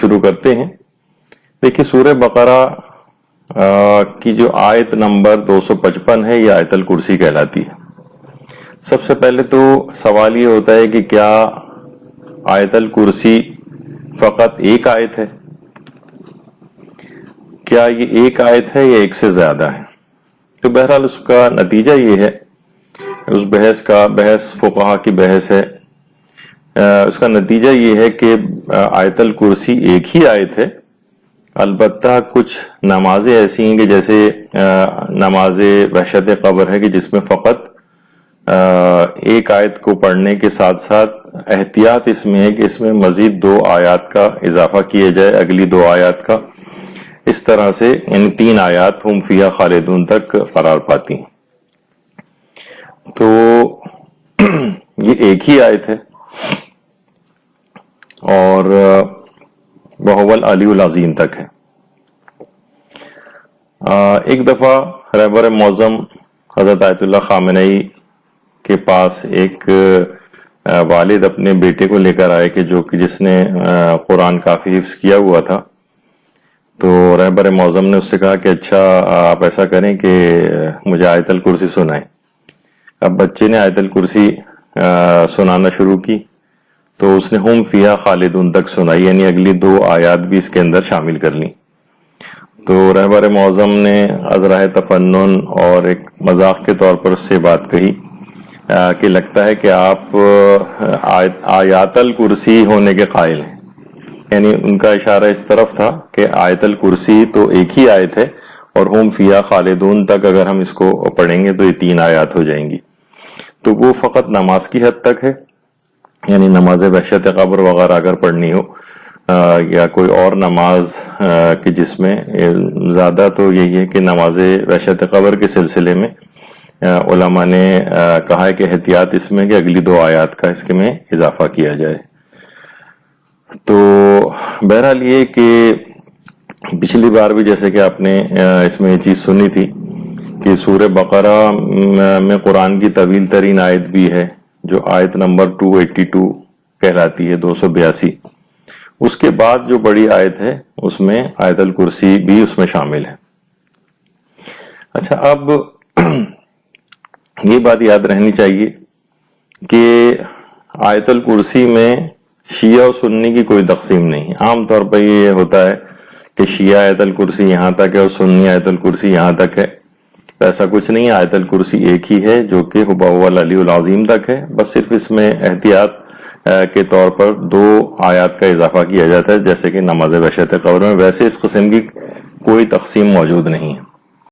شروع کرتے ہیں. دیکھیے سورہ بقرہ کی جو آیت نمبر 255 ہے یہ آیت الکرسی کہلاتی ہے. سب سے پہلے تو سوال یہ ہوتا ہے کہ کیا آیت الکرسی فقط ایک آیت ہے؟ کیا یہ ایک آیت ہے یا ایک سے زیادہ ہے؟ تو بہرحال اس کا نتیجہ یہ ہے، اس بحث فقہا کی بحث ہے، اس کا نتیجہ یہ ہے کہ آیت الکرسی ایک ہی آیت ہے. البتہ کچھ نمازیں ایسی ہیں کہ جیسے نماز وحشت قبر ہے کہ جس میں فقط ایک آیت کو پڑھنے کے ساتھ ساتھ احتیاط اس میں ہے کہ اس میں مزید 2 آیات کا اضافہ کیا جائے، اگلی 2 آیات کا. اس طرح سے ان 3 آیات ہم فیہا خالدون تک قرار پاتی ہیں. تو یہ ایک ہی آیت ہے اور وَهُوَ الْعَلِيُّ الْعَظِيمُ تک ہے. ایک دفعہ رہبر معظم حضرت آیت اللہ خامنئی کے پاس ایک والد اپنے بیٹے کو لے کر آئے کہ جس نے قرآن کافی حفظ کیا ہوا تھا. تو رہبر معظم نے اس سے کہا کہ اچھا آپ ایسا کریں کہ مجھے آیت الکرسی سنائیں. اب بچے نے آیت الکرسی سنانا شروع کی تو اس نے ہم فیہا خالدون تک سنائی، یعنی اگلی 2 آیات بھی اس کے اندر شامل کر لیں. تو رہبر معظم نے ازراہ تفنن اور ایک مذاق کے طور پر اس سے بات کہی کہ لگتا ہے کہ آپ آیات الکرسی ہونے کے قائل ہیں. یعنی ان کا اشارہ اس طرف تھا کہ آیت الکرسی تو ایک ہی آیت ہے اور ہم فیہا خالدون تک اگر ہم اس کو پڑھیں گے تو یہ 3 آیات ہو جائیں گی. تو وہ فقط نماز کی حد تک ہے، یعنی نماز وحشت قبر وغیرہ اگر پڑھنی ہو یا کوئی اور نماز کہ جس میں زیادہ تو یہی ہے کہ نماز وحشت قبر کے سلسلے میں علماء نے کہا ہے کہ احتیاط اس میں کہ اگلی 2 آیات کا اس کے میں اضافہ کیا جائے. تو بہرحال یہ کہ پچھلی بار بھی جیسے کہ آپ نے اس میں یہ چیز سنی تھی کہ سورہ بقرہ میں قرآن کی طویل ترین آیت بھی ہے جو آیت نمبر 282 کہلاتی ہے، 282. اس کے بعد جو بڑی آیت ہے اس میں آیت الکرسی بھی اس میں شامل ہے. اچھا، اب یہ بات یاد رہنی چاہیے کہ آیت الکرسی میں شیعہ و سنی کی کوئی تقسیم نہیں. عام طور پر یہ ہوتا ہے کہ شیعہ آیت الکرسی یہاں تک ہے اور سنی آیت الکرسی یہاں تک ہے. ایسا کچھ نہیں ہے، آیت الکرسی ایک ہی ہے جو کہ وَهُوَ الْعَلِيُّ الْعَظِيمُ تک ہے. بس صرف اس میں احتیاط کے طور پر 2 آیات کا اضافہ کیا جاتا ہے جیسے کہ نماز وحشت قبر میں. ویسے اس قسم کی کوئی تقسیم موجود نہیں ہے.